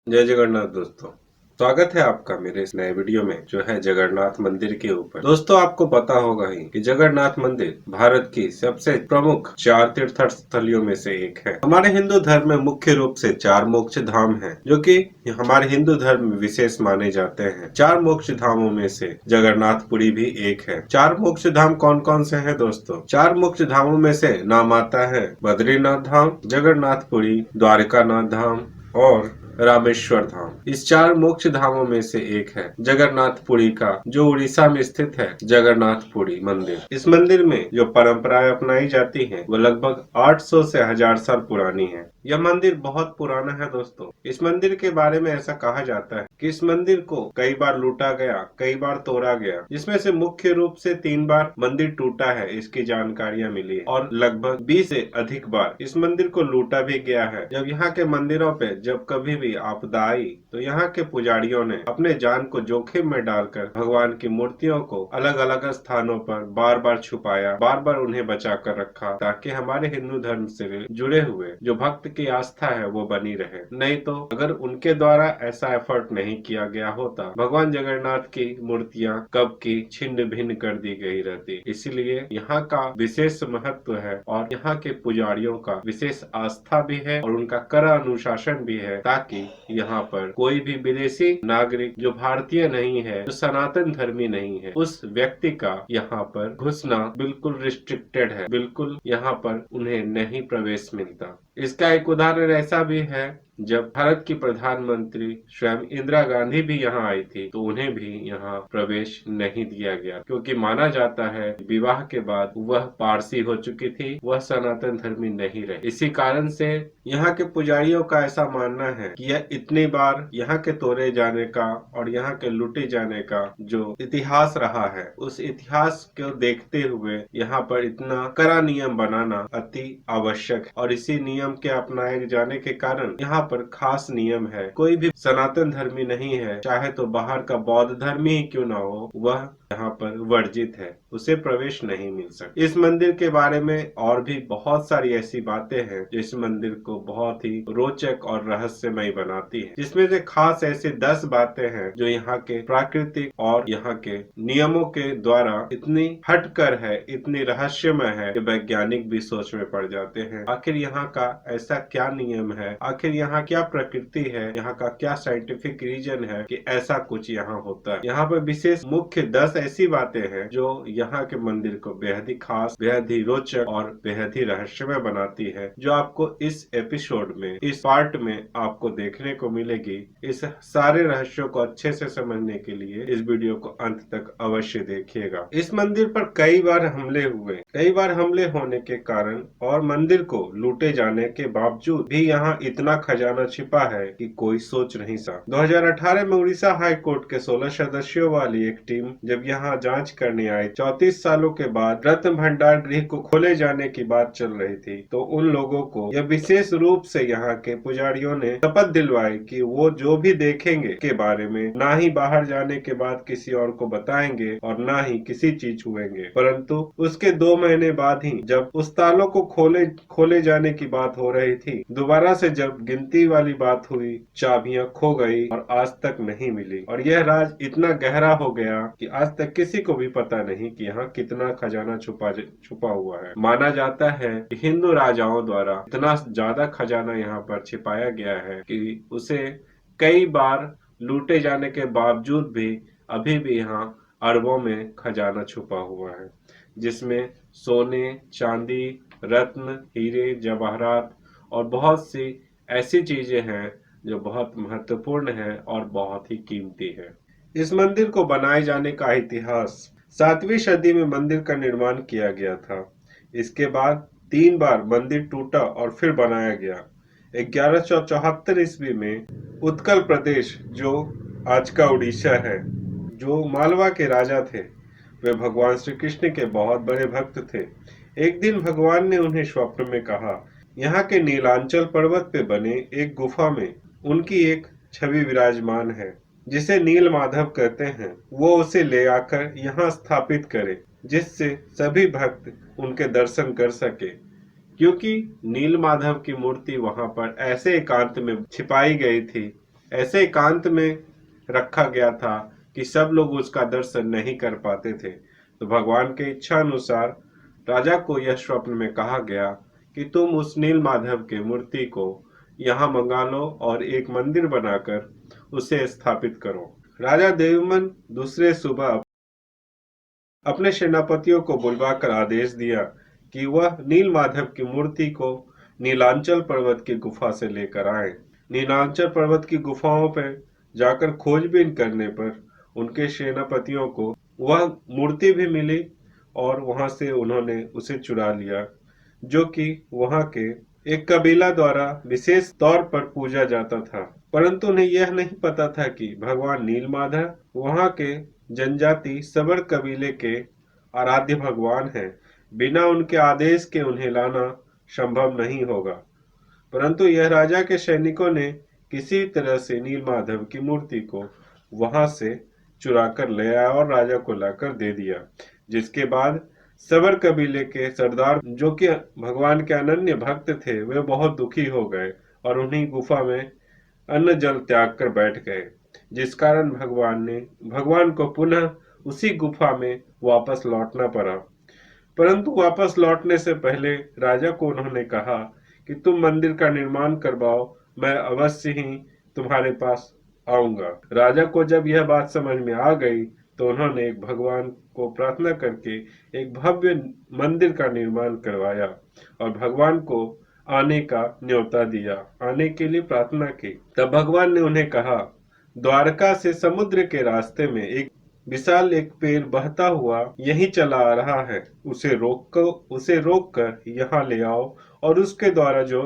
जय जगन्नाथ दोस्तों। स्वागत है आपका मेरे इस नए वीडियो में जो है जगन्नाथ मंदिर के ऊपर। दोस्तों आपको पता होगा ही कि जगन्नाथ मंदिर भारत की सबसे प्रमुख 4 तीर्थ स्थलियों में से एक है। हमारे हिंदू धर्म में मुख्य रूप से 4 मोक्ष धाम हैं, जो कि हमारे हिंदू धर्म में विशेष माने जाते हैं। 4 मोक्ष धामों में से जगन्नाथपुरी भी एक है। 4 मोक्ष धाम कौन कौन से हैं दोस्तों? 4 मोक्ष धामों में से नाम आता है बद्रीनाथ धाम, जगन्नाथपुरी, द्वारकानाथ धाम और रामेश्वर धाम। इस 4 मोक्ष धामों में से एक है जगन्नाथपुरी का, जो उड़ीसा में स्थित है जगन्नाथपुरी मंदिर। इस मंदिर में जो परंपराएं अपनाई जाती हैं वो लगभग 800 से 1000 साल पुरानी है। यह मंदिर बहुत पुराना है दोस्तों। इस मंदिर के बारे में ऐसा कहा जाता है कि इस मंदिर को कई बार लूटा गया, कई बार तोड़ा गया, जिसमें से मुख्य रूप से 3 बार मंदिर टूटा है, इसकी जानकारियां मिली है। और लगभग 20 से अधिक बार इस मंदिर को लूटा भी गया है। जब यहाँ के मंदिरों पे जब कभी भी आपदा आई तो यहाँ के पुजारियों ने अपने जान को जोखिम में डालकर भगवान की मूर्तियों को अलग अलग स्थानों पर बार बार छुपाया, बार बार उन्हें बचा कर रखा, ताकि हमारे हिंदू धर्म से जुड़े हुए जो भक्त की आस्था है वो बनी रहे। नहीं तो अगर उनके द्वारा ऐसा एफर्ट नहीं किया गया होता, भगवान जगन्नाथ की मूर्तियां कब की छिन्न भिन्न कर दी गई रहती। इसीलिए यहाँ का विशेष महत्व है और यहाँ के पुजारियों का विशेष आस्था भी है और उनका कड़ा अनुशासन भी है, ताकि यहाँ पर कोई भी विदेशी नागरिक जो भारतीय नहीं है, जो सनातन धर्मी नहीं है, उस व्यक्ति का यहाँ पर घुसना बिल्कुल रिस्ट्रिक्टेड है। बिल्कुल यहाँ पर उन्हें नहीं प्रवेश मिलता। इसका एक उदाहरण ऐसा भी है, जब भारत की प्रधानमंत्री स्वयं इंदिरा गांधी भी यहाँ आई थी तो उन्हें भी यहाँ प्रवेश नहीं दिया गया, क्योंकि माना जाता है विवाह के बाद वह पारसी हो चुकी थी, वह सनातन धर्मी नहीं रहे। इसी कारण से यहाँ के पुजारियों का ऐसा मानना है कि यह इतनी बार यहाँ के तोड़े जाने का और यहाँ के लूटे जाने का जो इतिहास रहा है, उस इतिहास को देखते हुए यहाँ पर इतना कड़ा नियम बनाना अति आवश्यक है। और इसी नियम के अपनाए जाने के कारण यहाँ पर खास नियम है, कोई भी सनातन धर्मी नहीं है, चाहे तो बाहर का बौद्ध धर्मी ही क्यों ना हो, वह यहाँ पर वर्जित है, उसे प्रवेश नहीं मिल सकता। इस मंदिर के बारे में और भी बहुत सारी ऐसी बातें हैं जो इस मंदिर को बहुत ही रोचक और रहस्यमय बनाती है, जिसमें से खास ऐसे 10 बातें हैं जो यहाँ के प्राकृतिक और यहाँ के नियमों के द्वारा इतनी हटकर है, इतनी रहस्यमय है कि वैज्ञानिक भी सोच में पड़ जाते हैं। आखिर यहाँ का ऐसा क्या नियम है, आखिर यहाँ क्या प्रकृति है, यहाँ का क्या साइंटिफिक रीजन है कि ऐसा कुछ यहाँ होता है। यहाँ पर विशेष मुख्य 10 ऐसी बातें हैं जो यहाँ के मंदिर को बेहद ही खास, बेहद ही रोचक और बेहद ही रहस्यमय बनाती है, जो आपको इस एपिसोड में, इस पार्ट में आपको देखने को मिलेगी। इस सारे रहस्यों को अच्छे से समझने के लिए इस वीडियो को अंत तक अवश्य देखिएगा। इस मंदिर पर कई बार हमले हुए, कई बार हमले होने के कारण और मंदिर को लूटे जाने के बावजूद भी यहाँ इतना खजाना छिपा है कि कोई सोच नहीं सकता। 2018 में उड़ीसा हाई कोर्ट के 16 सदस्यों वाली एक टीम जब यहाँ जांच करने आई, 34 सालों के बाद रत्न भंडार गृह को खोले जाने की बात चल रही थी, तो उन लोगों को यह विशेष रूप से यहाँ के पुजारियों ने शपथ दिलवाई कि वो जो भी देखेंगे के बारे में ना ही बाहर जाने के बाद किसी और को बताएंगे और ना ही किसी चीज छुएंगे। परंतु उसके 2 महीने बाद ही जब उस तालों को खोले जाने की बात हो रही थी, दोबारा से जब गिनती वाली बात हुई, चाबियां खो गई और आज तक नहीं मिली। और यह राज इतना गहरा हो गया कि आज तक किसी को भी पता नहीं कि यहाँ कितना खजाना छुपा हुआ है। माना जाता है कि हिंदू राजाओं द्वारा इतना ज्यादा खजाना यहाँ पर छिपाया गया है कि उसे कई बार लूटे जाने के बावजूद भी अभी भी यहाँ अरबों में खजाना छुपा हुआ है, जिसमें सोने, चांदी, रत्न, हीरे, जवाहरात और बहुत सी ऐसी चीजें हैं जो बहुत महत्वपूर्ण है और बहुत ही कीमती है। इस मंदिर को बनाए जाने का इतिहास, 7वीं सदी में मंदिर का निर्माण किया गया था। इसके बाद 3 बार मंदिर टूटा और फिर बनाया गया। 1174 ईस्वी में उत्कल प्रदेश, जो आज का उड़ीसा है, जो मालवा के राजा थे, वे भगवान श्री कृष्ण के बहुत बड़े भक्त थे। एक दिन भगवान ने उन्हें स्वप्न में कहा, यहाँ के नीलांचल पर्वत पे बने एक गुफा में उनकी एक छवि विराजमान है, जिसे नील माधव कहते हैं। वो उसे ले आकर यहाँ स्थापित करे, जिससे सभी भक्त उनके दर्शन कर सके। क्योंकि नील माधव की मूर्ति वहां पर ऐसे एकांत में छिपाई गई थी ऐसे एकांत में रखा गया था कि सब लोग उसका दर्शन नहीं कर पाते थे। तो भगवान के इच्छा अनुसार राजा को यह स्वप्न में कहा गया कि तुम उस नील माधव के मूर्ति को यहाँ मंगा लो और एक मंदिर बनाकर उसे स्थापित करो। राजा देवमन दूसरे सुबह अपने सेनापतियों को बुलवाकर आदेश दिया कि वह नील माधव की मूर्ति को नीलांचल पर्वत की गुफा से लेकर आए। नीलांचल पर्वत की गुफाओं पर जाकर खोजबीन करने पर उनके सेनापतियों को वह मूर्ति भी मिली और वहां से उन्होंने उसे चुरा लिया, जो कि वहां के एक कबीला द्वारा विशेष तौर पर पूजा जाता था। परंतु उन्हें यह नहीं पता था कि भगवान नीलमाधव वहां के जनजाति सबर कबीले के आराध्य भगवान हैं। बिना उनके आदेश के उन्हें लाना संभव नहीं होगा। परंतु यह राजा के सैनिकों ने किसी तरह से नीलमाधव की मूर्ति को वहां से चुरा कर ले आया और राजा को लाकर दे दिया, जिसके बाद सबर कबीले के सरदार, जो कि भगवान के अनन्य भक्त थे, वे बहुत दुखी हो गए और उन्हीं गुफा में अन्न जल त्याग कर बैठ गए, जिस कारण भगवान को पुनः उसी गुफा में वापस लौटना पड़ा। परंतु वापस लौटने से पहले राजा को उन्होंने कहा कि तुम मंदिर का निर्माण करवाओ, मैं अवश्य ही तुम्हारे पास आऊंगा। राजा को जब यह बात समझ में आ गई तो उन्होंने एक भगवान को प्रार्थना करके एक भव्य मंदिर का निर्माण करवाया और भगवान को आने का न्योता दिया, आने के लिए प्रार्थना की। तब भगवान ने उन्हें कहा, द्वारका से समुद्र के रास्ते में एक विशाल एक पेड़ बहता हुआ यहीं चला आ रहा है, उसे रोक कर यहाँ ले आओ और उसके द्वारा जो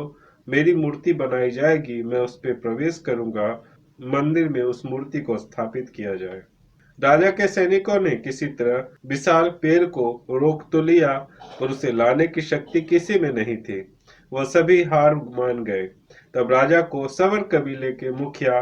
मेरी मूर्ति बनाई जाएगी मैं उस पर प्रवेश करूंगा, मंदिर में उस मूर्ति को स्थापित किया जाए। राजा के सैनिकों ने किसी तरह विशाल पेड़ को रोक तो लिया पर उसे लाने की शक्ति किसी में नहीं थी। वह सभी हार मान गए। तब राजा को सवर कबीले के मुखिया,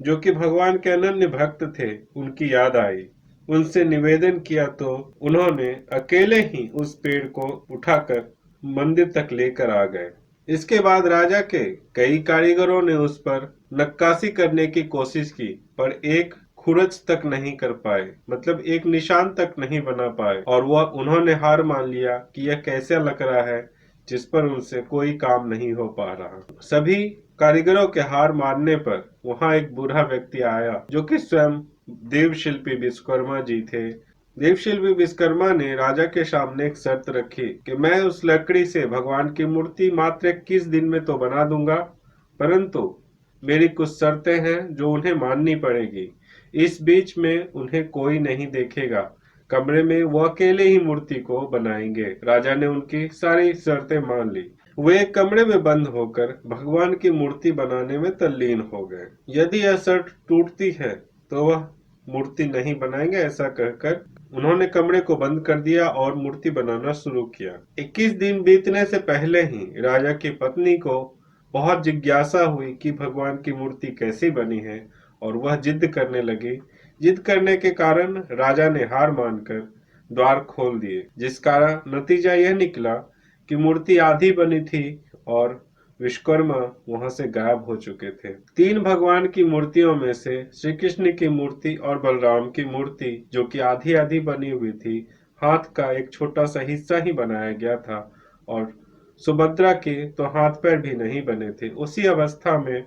जो कि भगवान के अनन्य भक्त थे, उनकी याद आई। उनसे निवेदन किया तो उन्होंने अकेले ही उस पेड़ को उठाकर मंदिर तक लेकर आ गए। इसके बाद राजा के कई कारीगरों ने उस पर नक्काशी करने की कोशिश की, पर एक खुरच तक नहीं कर पाए, मतलब एक निशान तक नहीं बना पाए, और उन्होंने हार मान लिया कि यह कैसा लग रहा है जिस पर उनसे कोई काम नहीं हो पा रहा। सभी कारीगरों के हार मानने पर वहां एक बूढ़ा व्यक्ति आया, जो कि स्वयं देवशिल्पी विश्वकर्मा जी थे। देवशिल्पी विश्वकर्मा ने राजा के सामने एक शर्त रखी कि मैं उस लकड़ी से भगवान की मूर्ति मात्र 21 दिन में तो बना दूंगा, परंतु मेरी कुछ शर्तें हैं जो उन्हें माननी पड़ेगी। इस बीच में उन्हें कोई नहीं देखेगा, कमरे में वो अकेले ही मूर्ति को बनाएंगे। राजा ने उनकी सारी शर्तें मान ली। वे एक कमरे में बंद होकर भगवान की मूर्ति बनाने में तल्लीन हो गए। यदि यह शर्त टूटती है तो वह मूर्ति नहीं बनाएंगे, ऐसा कहकर उन्होंने कमरे को बंद कर दिया और मूर्ति बनाना शुरू किया। 21 दिन बीतने से पहले ही राजा की पत्नी को बहुत जिज्ञासा हुई कि भगवान की मूर्ति कैसी बनी है और वह जिद करने लगी। जिद करने के कारण राजा ने हार मानकर द्वार खोल दिए, जिसका नतीजा यह निकला कि मूर्ति आधी बनी थी और विश्वकर्मा वहां से गायब हो चुके थे। 3 भगवान की मूर्तियों में से श्री कृष्ण की मूर्ति और बलराम की मूर्ति, जो कि आधी आधी बनी हुई थी, हाथ का एक छोटा सा हिस्सा ही बनाया गया था और सुभद्रा के तो हाथ पैर भी नहीं बने थे। उसी अवस्था में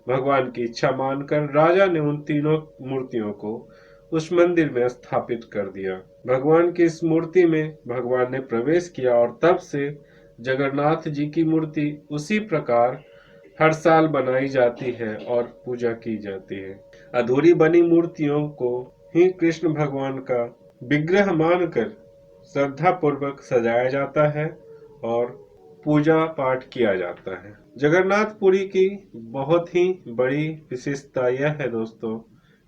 भगवान की इच्छा मानकर राजा ने उन तीनों मूर्तियों को उस मंदिर में स्थापित कर दिया। भगवान की इस मूर्ति में भगवान ने प्रवेश किया और तब से जगन्नाथ जी की मूर्ति उसी प्रकार हर साल बनाई जाती है और पूजा की जाती है। अधूरी बनी मूर्तियों को ही कृष्ण भगवान का विग्रह मानकर श्रद्धा पूर्वक सजाया जाता है और पूजा पाठ किया जाता है। जगन्नाथपुरी की बहुत ही बड़ी विशेषता यह है दोस्तों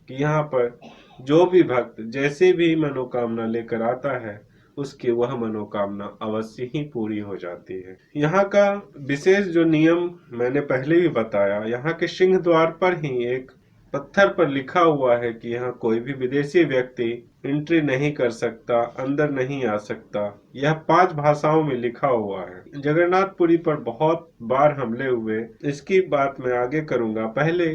कि यहाँ पर जो भी भक्त जैसे भी मनोकामना लेकर आता है, उसकी वह मनोकामना अवश्य ही पूरी हो जाती है। यहाँ का विशेष जो नियम मैंने पहले भी बताया, यहाँ के सिंह द्वार पर ही एक पत्थर पर लिखा हुआ है कि यहाँ कोई भी विदेशी व्यक्ति एंट्री नहीं कर सकता, अंदर नहीं आ सकता। यह 5 भाषाओं में लिखा हुआ है। जगन्नाथपुरी पर बहुत बार हमले हुए, इसकी बात मैं आगे करूंगा। पहले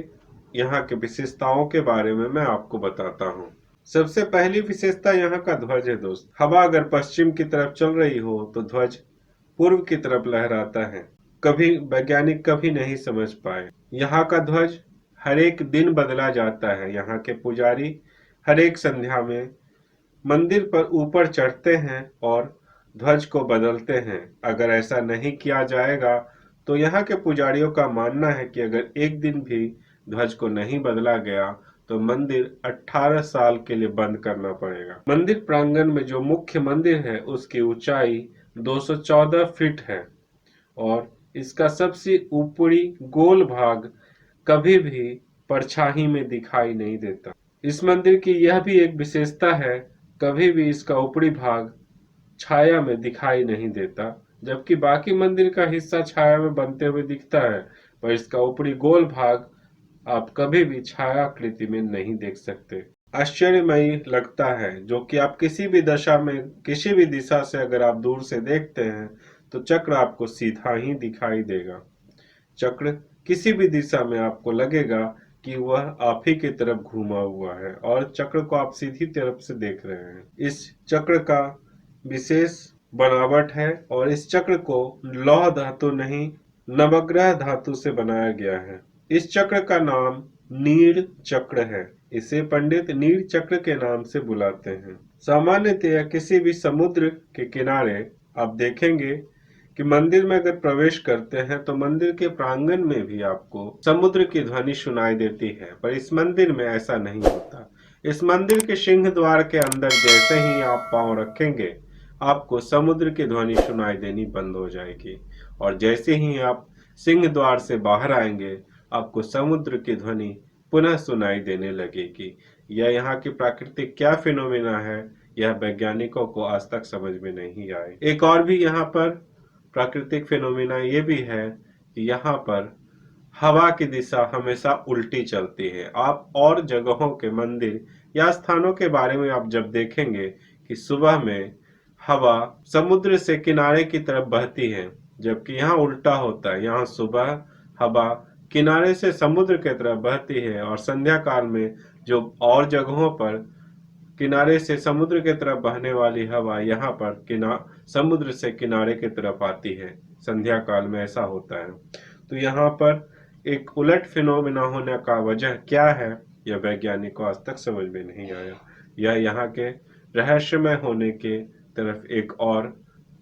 यहाँ के विशेषताओं के बारे में मैं आपको बताता हूँ। सबसे पहली विशेषता यहाँ का ध्वज है दोस्त। हवा अगर पश्चिम की तरफ चल रही हो तो ध्वज पूर्व की तरफ लहराता है। कभी वैज्ञानिक कभी नहीं समझ पाए। यहाँ का ध्वज हर एक दिन बदला जाता है। यहाँ के पुजारी हर एक संध्या में मंदिर पर ऊपर चढ़ते हैं और ध्वज को बदलते हैं। अगर ऐसा नहीं किया जाएगा तो यहाँ के पुजारियों का मानना है कि अगर एक दिन भी ध्वज को नहीं बदला गया तो मंदिर 18 साल के लिए बंद करना पड़ेगा। मंदिर प्रांगण में जो मुख्य मंदिर है उसकी ऊंचाई 214 फीट है और इसका सबसे ऊपरी गोल भाग कभी भी परछाई में दिखाई नहीं देता। इस मंदिर की यह भी एक विशेषता है, कभी भी इसका ऊपरी भाग छाया में दिखाई नहीं देता, जबकि बाकी मंदिर का हिस्सा छाया में बनते हुए दिखता है, पर इसका ऊपरी गोल भाग आप कभी भी छायाकृति में नहीं देख सकते। आश्चर्यमयी लगता है, जो कि आप किसी भी दशा में किसी भी दिशा से अगर आप दूर से देखते हैं तो चक्र आपको सीधा ही दिखाई देगा। चक्र किसी भी दिशा में आपको लगेगा कि वह आप ही की तरफ घूमा हुआ है और चक्र को आप सीधी तरफ से देख रहे हैं। इस चक्र का विशेष बनावट है और इस चक्र को लौह धातु नहीं नवग्रह धातु से बनाया गया है। इस चक्र का नाम नीड़ चक्र है। इसे पंडित नीड़ चक्र के नाम से बुलाते हैं। सामान्यतया किसी भी समुद्र के किनारे आप देखेंगे कि मंदिर में अगर प्रवेश करते हैं तो मंदिर के प्रांगण में भी आपको समुद्र की ध्वनि सुनाई देती है, पर इस मंदिर में ऐसा नहीं होता। इस मंदिर के सिंह द्वार के अंदर जैसे ही आप पांव रखेंगे आपको समुद्र की ध्वनि सुनाई देनी बंद हो जाएगी और जैसे ही आप सिंह द्वार से बाहर आएंगे आपको समुद्र की ध्वनि पुनः सुनाई देने लगेगी। यह यहाँ की प्राकृतिक क्या फिनोमेना है, यह वैज्ञानिकों को आज तक समझ में नहीं आए। एक और भी यहाँ पर प्राकृतिक फिनोमेना ये भी है कि यहाँ पर हवा की दिशा हमेशा उल्टी चलती है। आप और जगहों के मंदिर या स्थानों के बारे में आप जब देखेंगे कि सुबह में हवा समुद्र से किनारे की तरफ बहती है, जबकि यहाँ उल्टा होता है। यहाँ सुबह हवा किनारे से समुद्र की तरफ बहती है और संध्या काल में जो और जगहों पर किनारे से समुद्र की तरफ बहने वाली हवा यहाँ पर समुद्र से किनारे की तरफ आती है। संध्या काल में ऐसा होता है। तो यहाँ पर एक उलट फिनोमेना होने का वजह क्या है, यह वैज्ञानिक को आज तक समझ में नहीं आया। यह यहाँ के रहस्यमय होने के तरफ एक और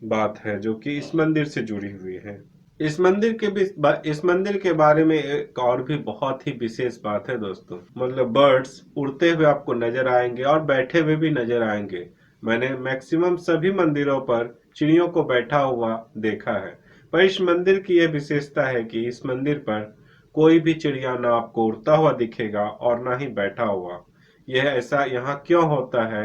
बात है जो कि इस मंदिर से जुड़ी हुई है। इस मंदिर के बारे में एक और भी बहुत ही विशेष बात है दोस्तों। मतलब बर्ड्स उड़ते हुए आपको नजर आएंगे और बैठे हुए भी नजर आएंगे। मैंने मैक्सिमम सभी मंदिरों पर चिड़ियों को बैठा हुआ देखा है, पर इस मंदिर की यह विशेषता है कि इस मंदिर पर कोई भी चिड़िया ना आपको उड़ता हुआ दिखेगा और ना ही बैठा हुआ। यह ऐसा यहाँ क्यों होता है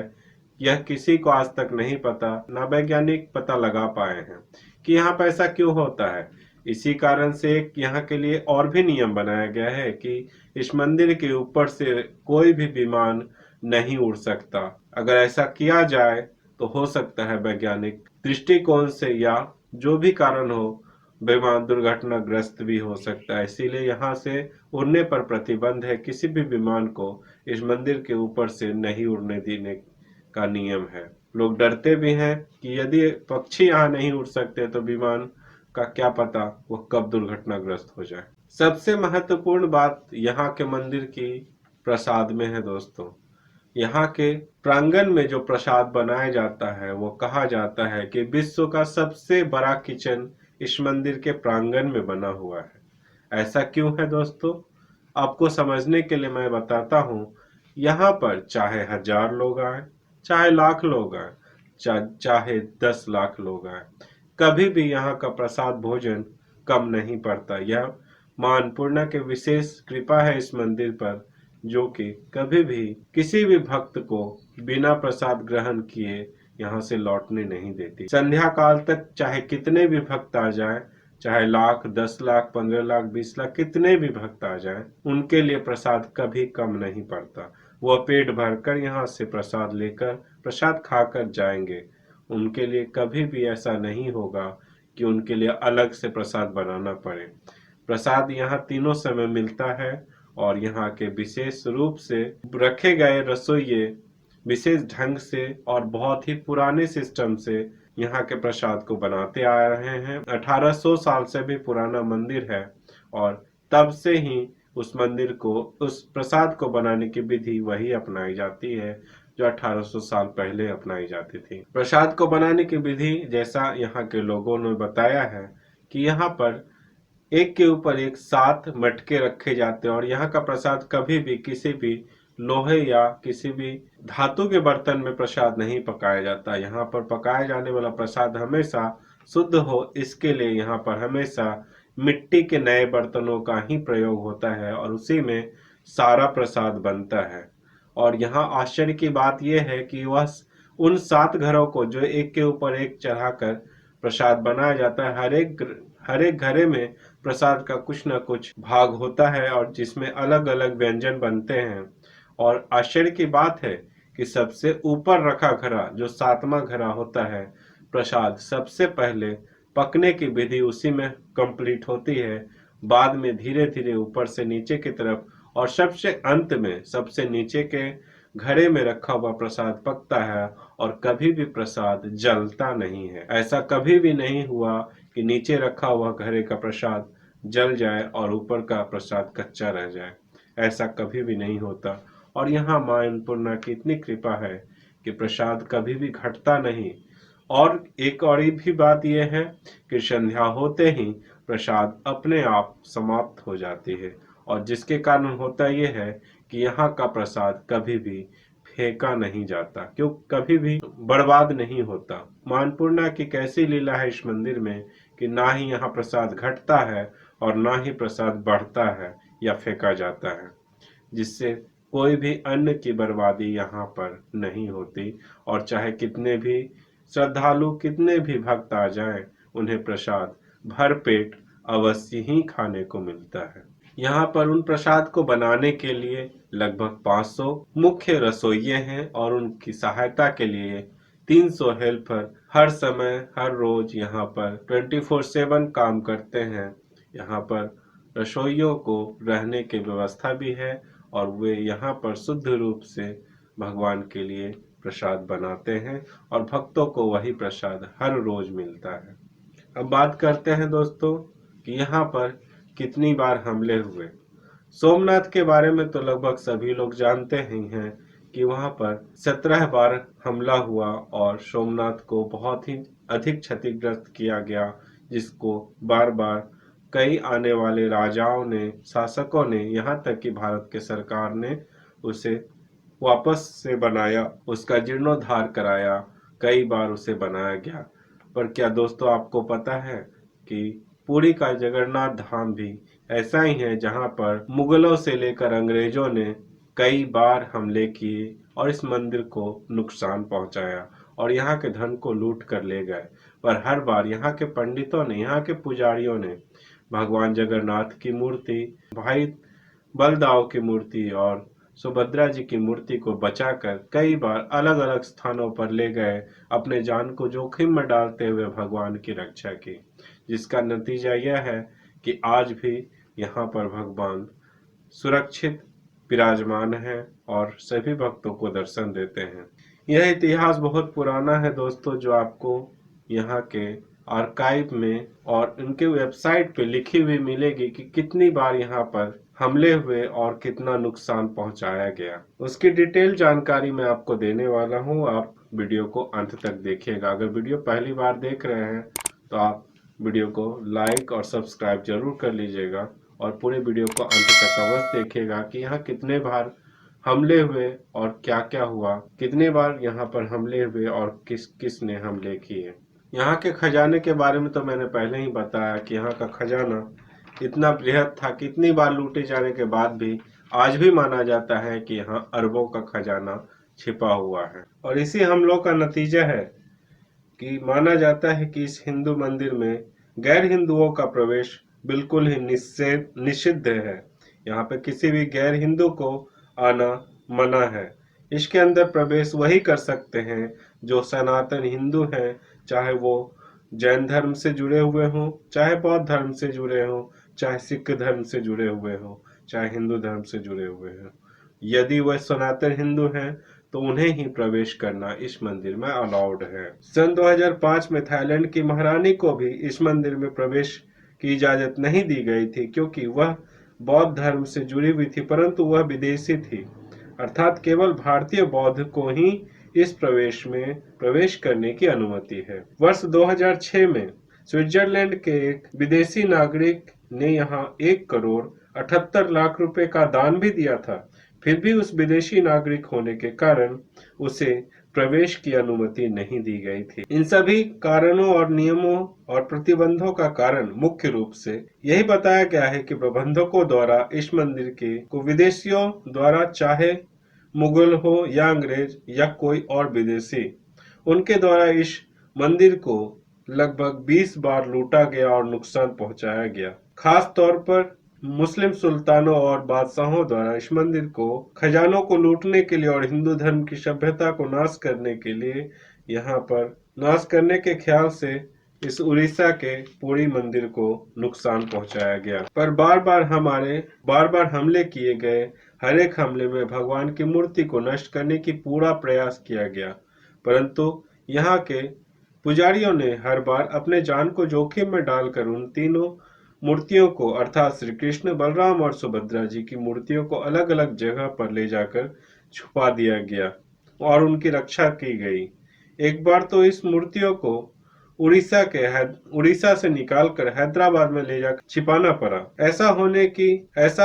यह किसी को आज तक नहीं पता, ना वैज्ञानिक पता लगा पाए हैं कि यहाँ पर ऐसा क्यों होता है। इसी कारण से यहाँ के लिए और भी नियम बनाया गया है कि इस मंदिर के ऊपर से कोई भी विमान नहीं उड़ सकता। अगर ऐसा किया जाए तो हो सकता है वैज्ञानिक दृष्टिकोण से या जो भी कारण हो विमान दुर्घटनाग्रस्त भी हो सकता है। इसीलिए यहाँ से उड़ने पर प्रतिबंध है। किसी भी विमान को इस मंदिर के ऊपर से नहीं उड़ने देने का नियम है। लोग डरते भी हैं कि यदि पक्षी यहाँ नहीं उड़ सकते तो विमान का क्या पता वो कब दुर्घटनाग्रस्त हो जाए। सबसे महत्वपूर्ण बात यहाँ के मंदिर की प्रसाद में है दोस्तों। यहाँ के प्रांगण में जो प्रसाद बनाया जाता है वो कहा जाता है कि विश्व का सबसे बड़ा किचन इस मंदिर के प्रांगण में बना हुआ है। ऐसा क्यों है दोस्तों, आपको समझने के लिए मैं बताता हूँ। यहाँ पर चाहे 1000 लोग आए, चाहे लाख लोग आए, चाहे 10 लाख लोग आए, कभी भी यहाँ का प्रसाद भोजन कम नहीं पड़ता। यह मां अन्नपूर्णा के विशेष कृपा है इस मंदिर पर, जो कि कभी भी किसी भी भक्त को बिना प्रसाद ग्रहण किए यहाँ से लौटने नहीं देती। संध्या काल तक चाहे कितने भी भक्त आ जाएं, चाहे लाख, 10 लाख, 15 लाख, 20 लाख, कितने भी भक्त आ जाएं, उनके लिए प्रसाद कभी कम नहीं पड़ता। वह पेट भरकर यहाँ से प्रसाद लेकर प्रसाद खाकर जाएंगे। उनके लिए कभी भी ऐसा नहीं होगा कि उनके लिए अलग से प्रसाद बनाना पड़े। प्रसाद यहाँ तीनों समय मिलता है और यहाँ के विशेष रूप से रखे गए रसोइये विशेष ढंग से और बहुत ही पुराने सिस्टम से यहाँ के प्रसाद को बनाते आ रहे हैं। 1800 साल से भी पुराना मंदिर है और तब से ही उस मंदिर को, उस प्रसाद को बनाने की विधि वही अपनाई जाती है जो 1800 साल पहले अपनाई जाती थी। प्रसाद को बनाने की विधि जैसा यहाँ के लोगों ने बताया है कि यहाँ पर एक के ऊपर एक 7 मटके रखे जाते हैं और यहाँ का प्रसाद कभी भी किसी भी लोहे या किसी भी धातु के बर्तन में प्रसाद नहीं पकाया जाता। यहाँ पर पकाया जाने वाला प्रसाद हमेशा शुद्ध हो, इसके लिए यहाँ पर हमेशा मिट्टी के नए बर्तनों का ही प्रयोग होता है और उसी में सारा प्रसाद बनता है। और यहाँ आश्चर्य की बात यह है कि वह उन 7 घरों को जो एक के ऊपर एक चढ़ाकर प्रसाद बनाया जाता है, हर एक घरे में प्रसाद का कुछ न कुछ भाग होता है और जिसमें अलग अलग व्यंजन बनते हैं। और आश्चर्य की बात है कि सबसे ऊपर रखा घड़ा जो 7वां घड़ा होता है, प्रसाद सबसे पहले पकने की विधि उसी में कंप्लीट होती है, बाद में धीरे धीरे ऊपर से नीचे की तरफ और सबसे अंत में सबसे नीचे के घड़े में रखा हुआ प्रसाद पकता है और कभी भी प्रसाद जलता नहीं है। ऐसा कभी भी नहीं हुआ कि नीचे रखा हुआ घड़े का प्रसाद जल जाए और ऊपर का प्रसाद कच्चा रह जाए, ऐसा कभी भी नहीं होता। और यहाँ मां अन्नपूर्णा की इतनी कृपा है कि प्रसाद कभी भी घटता नहीं। और एक और भी बात यह है कि संध्या होते ही प्रसाद अपने आप समाप्त हो जाती है और जिसके कारण होता यह है कि यहाँ का प्रसाद कभी भी फेंका नहीं जाता, क्यों कभी भी बर्बाद नहीं होता। मां अन्नपूर्णा की कैसी लीला है इस मंदिर में कि ना ही यहाँ प्रसाद घटता है और ना ही प्रसाद बढ़ता है या फेंका जाता है, जिससे कोई भी अन्न की बर्बादी यहाँ पर नहीं होती। और चाहे कितने भी श्रद्धालु, कितने भी भक्त आ जाएं, उन्हें प्रसाद भर पेट अवश्य ही खाने को मिलता है। यहाँ पर उन प्रसाद को बनाने के लिए लगभग 500 मुख्य रसोइये हैं और उनकी सहायता के लिए 300 हेल्पर हर समय हर रोज यहाँ पर 24/7 काम करते हैं। यहाँ पर रसोइयों को रहने की व्यवस्था भी है और वे यहाँ पर शुद्ध रूप से भगवान के लिए प्रसाद बनाते हैं और भक्तों को वही प्रसाद हर रोज मिलता है। अब बात करते हैं दोस्तों कि यहाँ पर कितनी बार हमले हुए। सोमनाथ के बारे में तो लगभग सभी लोग जानते ही हैं कि वहाँ पर 17 बार हमला हुआ और सोमनाथ को बहुत ही अधिक क्षतिग्रस्त किया गया, जिसको बार बार कई आने वाले राजाओं ने, शासकों ने, यहाँ तक कि भारत के सरकार ने उसे वापस से बनाया, उसका जीर्णोद्धार कराया, कई बार उसे बनाया गया। पर क्या दोस्तों आपको पता है कि पुरी का जगन्नाथ धाम भी ऐसा ही है जहां पर मुगलों से लेकर अंग्रेजों ने कई बार हमले किए और इस मंदिर को नुकसान पहुंचाया और यहाँ के धन को लूट कर ले गए। पर हर बार यहाँ के पंडितों ने, यहाँ के पुजारियों ने भगवान जगन्नाथ की मूर्ति, भाई बलदाव की मूर्ति और सुभद्रा जी की मूर्ति को बचाकर कई बार अलग अलग स्थानों पर ले गए, अपने जान को जोखिम में डालते हुए भगवान की रक्षा की, जिसका नतीजा यह है कि आज भी यहाँ पर भगवान सुरक्षित विराजमान है और सभी भक्तों को दर्शन देते हैं। यह इतिहास बहुत पुराना है दोस्तों, जो आपको यहाँ के आर्काइव में और उनके वेबसाइट पे लिखी हुई मिलेगी कि कितनी बार यहाँ पर हमले हुए और कितना नुकसान पहुंचाया गया। उसकी डिटेल जानकारी मैं आपको देने वाला हूं, आप वीडियो को अंत तक देखिएगा। अगर वीडियो पहली बार देख रहे हैं तो आप वीडियो को लाइक और सब्सक्राइब जरूर कर लीजिएगा और पूरे वीडियो को अंत तक अवश्य देखिएगा कि यहाँ कितने बार हमले हुए और क्या क्या हुआ, कितने बार यहाँ पर हमले हुए और किस किस ने हमले किए। यहाँ के खजाने के बारे में तो मैंने पहले ही बताया कि यहाँ का खजाना इतना बृहद था कि इतनी बार लूटे जाने के बाद भी आज भी माना जाता है कि यहाँ अरबों का खजाना छिपा हुआ है। और इसी हमलों का नतीजा है कि माना जाता है कि इस हिंदू मंदिर में गैर हिंदुओं का प्रवेश बिल्कुल ही निषिद्ध है। यहाँ पे किसी भी गैर हिंदू को आना मना है। इसके अंदर प्रवेश वही कर सकते हैं जो सनातन हिंदू हैं, चाहे वो जैन धर्म से जुड़े हुए हों, चाहे बौद्ध धर्म से जुड़े हों, चाहे सिख धर्म से जुड़े हुए हों, चाहे हिंदू धर्म से जुड़े हुए हैं। यदि वह सनातन हिंदू हैं तो उन्हें ही प्रवेश करना इस मंदिर में अलाउड है। सन 2005 में थाईलैंड की महारानी को भी इस मंदिर में प्रवेश की इजाजत नहीं दी गई थी, क्योंकि वह बौद्ध धर्म से जुड़ी हुई थी, परंतु वह विदेशी थी, अर्थात केवल भारतीय बौद्ध को ही इस प्रवेश करने की अनुमति है। वर्ष 2006 में स्विट्जरलैंड के एक विदेशी नागरिक ने यहाँ 1,78,00,000 रुपए का दान भी दिया था। फिर भी उस विदेशी नागरिक होने के कारण उसे प्रवेश की अनुमति नहीं दी गई थी। इन सभी कारणों और नियमों और प्रतिबंधों का कारण मुख्य रूप से यही बताया गया है कि प्रबंधकों द्वारा इस मंदिर को विदेशियों द्वारा, चाहे मुगल हो या अंग्रेज या कोई और विदेशी, उनके द्वारा इस मंदिर को लगभग 20 बार लूटा गया और नुकसान पहुंचाया गया। खास तौर पर मुस्लिम सुल्तानों और बादशाहों द्वारा इस मंदिर को खजानों को लूटने के लिए और हिंदू धर्म की सभ्यता को नाश करने के लिए, यहाँ पर नाश करने के ख्याल से इस उड़ीसा के पुरी मंदिर को नुकसान पहुंचाया गया। पर बार बार हमले किए गए। हर एक हमले में भगवान की मूर्ति को नष्ट करने की पूरा प्रयास किया गया, परंतु यहाँ के पुजारियों ने हर बार अपने जान को जोखिम में डालकर उन तीनों मूर्तियों को, अर्थात श्री कृष्ण, बलराम और सुभद्रा जी की मूर्तियों को अलग अलग जगह पर ले जाकर छुपा दिया गया और उनकी रक्षा की गई। एक बार तो इस मूर्तियों को उड़ीसा से निकालकर हैदराबाद में ले जाकर छिपाना पड़ा। ऐसा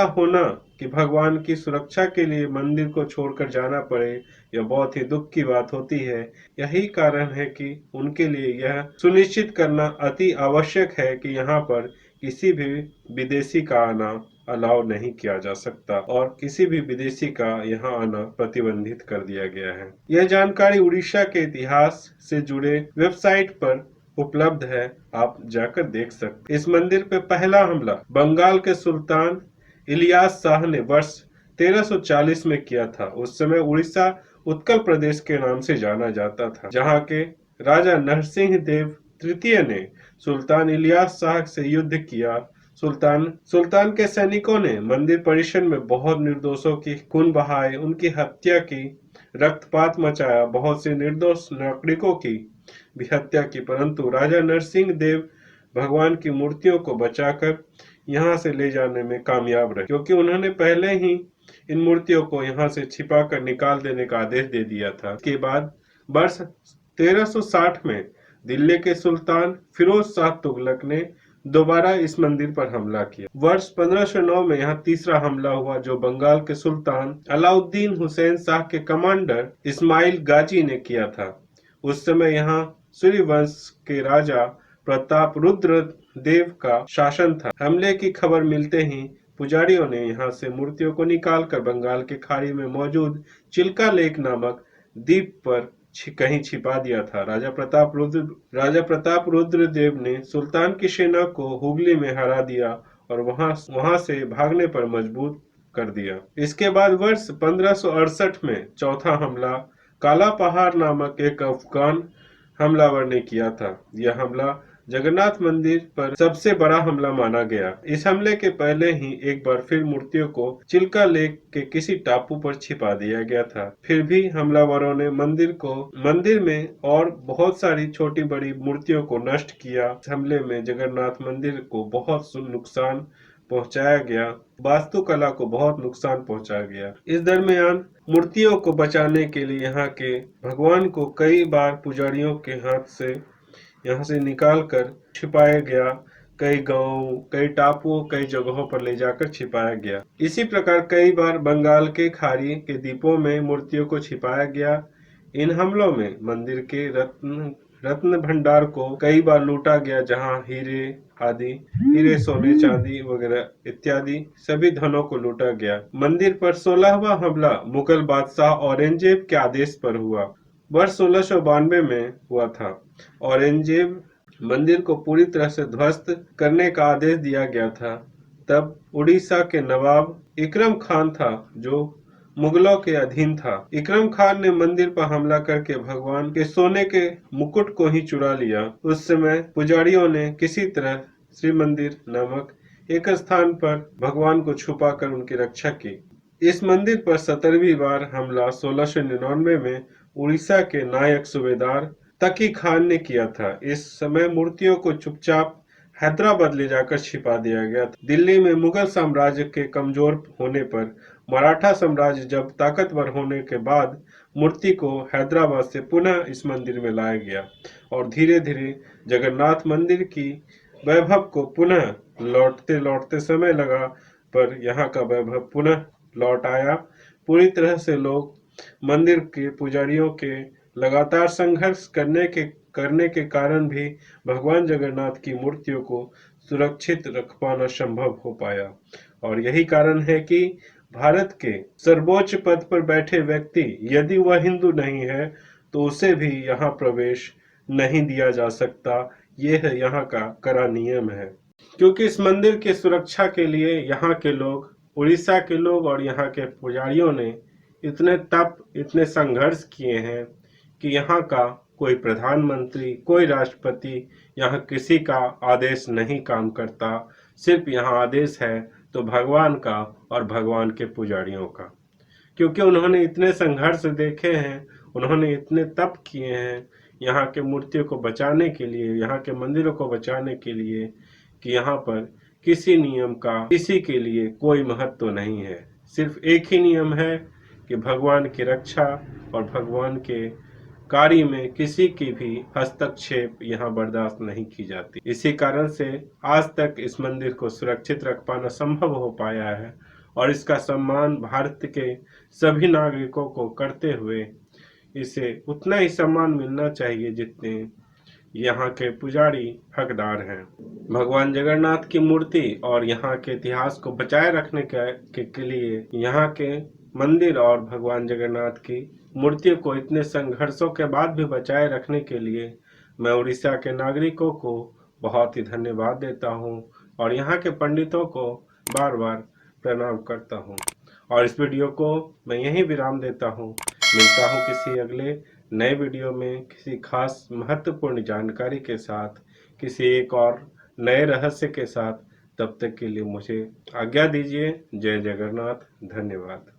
होना कि भगवान की सुरक्षा के लिए मंदिर को छोड़कर जाना पड़े, यह बहुत ही दुख की बात होती है। यही कारण है कि उनके लिए यह सुनिश्चित करना अति आवश्यक है कि यहाँ पर किसी भी विदेशी का आना अलाउ नहीं किया जा सकता और किसी भी विदेशी का यहाँ आना प्रतिबंधित कर दिया गया है। यह जानकारी उड़ीसा के इतिहास से जुड़े वेबसाइट पर उपलब्ध है, आप जाकर देख सकते। इस मंदिर पे पहला हमला बंगाल के सुल्तान इलियास शाह ने वर्ष 1340 में किया था। उस समय उड़ीसा उत्कल प्रदेश के नाम से जाना जाता था, जहाँ के राजा नरसिंह देव तृतीय ने सुल्तान इलियास शाह से युद्ध किया। सुल्तान के सैनिकों ने मंदिर परिसर में बहुत निर्दोषों की खून बहाए, उनकी हत्या की, रक्तपात मचाया, बहुत से निर्दोष नागरिकों की भी हत्या की, परंतु राजा नरसिंह देव भगवान की मूर्तियों को बचाकर यहाँ से ले जाने में कामयाब रहे, क्योंकि उन्होंने पहले ही इन मूर्तियों को यहाँ से छिपाकर निकाल देने का आदेश दे दिया था। इसके बाद वर्ष 1360 में दिल्ली के सुल्तान फिरोज शाह तुगलक ने दोबारा इस मंदिर पर हमला किया। वर्ष 1509 में यहाँ तीसरा हमला हुआ, जो बंगाल के सुल्तान अलाउद्दीन हुसैन शाह के कमांडर इस्माइल गाजी ने किया था। उस समय यहाँ सूर्यवंश के राजा प्रताप रुद्र देव का शासन था। हमले की खबर मिलते ही पुजारियों ने यहाँ से मूर्तियों को निकालकर बंगाल के खाड़ी में मौजूद चिल्का लेक नामक द्वीप पर कहीं छिपा दिया था। राजा प्रताप रुद्र देव ने सुल्तान की सेना को हुगली में हरा दिया और वहां से भागने पर मजबूर कर दिया। इसके बाद वर्ष 1568 में चौथा हमला काला पहाड़ नामक एक अफगान हमलावर ने किया था। यह हमला जगन्नाथ मंदिर पर सबसे बड़ा हमला माना गया। इस हमले के पहले ही एक बार फिर मूर्तियों को चिल्का लेक के किसी टापू पर छिपा दिया गया था। फिर भी हमलावरों ने मंदिर में और बहुत सारी छोटी बड़ी मूर्तियों को नष्ट किया। इस हमले में जगन्नाथ मंदिर को बहुत नुकसान पहुंचाया गया, वास्तुकला को बहुत नुकसान पहुंचाया गया। इस दरमियान मूर्तियों को बचाने के लिए यहाँ के भगवान को कई बार पुजारियों के हाथ से यहाँ से निकालकर छिपाया गया। कई गांवों, कई टापुओं, कई जगहों पर ले जाकर छिपाया गया। इसी प्रकार कई बार बंगाल के खाड़ी के द्वीपों में मूर्तियों को छिपाया गया। इन हमलों में मंदिर के रत्न भंडार को कई बार लूटा गया, जहां हीरे, सोने, चांदी वगैरह इत्यादि सभी धनों को लूटा गया। मंदिर पर 16वां हमला मुगल बादशाह औरंगजेब के आदेश पर हुआ। वर्ष 1692 में हुआ था। औरंगजेब मंदिर को पूरी तरह से ध्वस्त करने का आदेश दिया गया था। तब उड़ीसा के नवाब इकरम खान था, जो मुगलों के अधीन था। इकरम खान ने मंदिर पर हमला करके भगवान के सोने के मुकुट को ही चुरा लिया। उस समय पुजारियों ने किसी तरह श्री मंदिर नामक एक स्थान पर भगवान को छुपाकर उनकी रक्षा की। इस मंदिर पर 17वीं बार हमला 1699 में उड़ीसा के नायक सूबेदार तकी खान ने किया था। इस समय मूर्तियों को चुपचाप हैदराबाद ले जाकर छिपा दिया गया था। दिल्ली में मुगल साम्राज्य के कमजोर होने पर मराठा साम्राज्य जब ताकतवर होने के बाद मूर्ति को हैदराबाद से पुनः इस मंदिर में लाया गया और धीरे धीरे जगन्नाथ मंदिर की वैभव को पुनः लौटते लौटते समय लगा, पर यहाँ का वैभव पुनः लौट आया। पूरी तरह से लोग मंदिर के पुजारियों के लगातार संघर्ष करने के कारण भी भगवान जगन्नाथ की मूर्तियों को सुरक्षित रख पाना संभव हो पाया। और यही कारण है कि भारत के सर्वोच्च पद पर बैठे व्यक्ति यदि वह हिंदू नहीं है तो उसे भी यहाँ प्रवेश नहीं दिया जा सकता। ये है यहाँ का कड़ा नियम है, क्योंकि इस मंदिर की सुरक्षा के लिए यहाँ के लोग, उड़ीसा के लोग और यहाँ के पुजारियों ने इतने तप, इतने संघर्ष किए हैं कि यहाँ का कोई प्रधानमंत्री, कोई राष्ट्रपति, यहाँ किसी का आदेश नहीं काम करता। सिर्फ यहाँ आदेश है तो भगवान का और भगवान के पुजारियों का, क्योंकि उन्होंने इतने संघर्ष देखे हैं, उन्होंने इतने तप किए हैं यहाँ के मूर्तियों को बचाने के लिए, यहाँ के मंदिरों को बचाने के लिए, कि यहाँ पर किसी नियम का किसी के लिए कोई महत्व नहीं है। सिर्फ एक ही नियम है कि भगवान की रक्षा और भगवान के कार्य में किसी की भी हस्तक्षेप यहाँ बर्दाश्त नहीं की जाती। इसी कारण से आज तक इस मंदिर को सुरक्षित रख पाना संभव हो पाया है और इसका सम्मान भारत के सभी नागरिकों को करते हुए इसे उतना ही सम्मान मिलना चाहिए जितने यहाँ के पुजारी हकदार हैं। भगवान जगन्नाथ की मूर्ति और यहाँ के इतिहास को बचाए रखने के लिए यहाँ के मंदिर और भगवान जगन्नाथ की मूर्तियों को इतने संघर्षों के बाद भी बचाए रखने के लिए मैं उड़ीसा के नागरिकों को बहुत ही धन्यवाद देता हूँ और यहाँ के पंडितों को बार बार प्रणाम करता हूँ। और इस वीडियो को मैं यहीं विराम देता हूँ। मिलता हूँ किसी अगले नए वीडियो में किसी खास महत्वपूर्ण जानकारी के साथ, किसी एक और नए रहस्य के साथ। तब तक के लिए मुझे आज्ञा दीजिए। जय जगन्नाथ। धन्यवाद।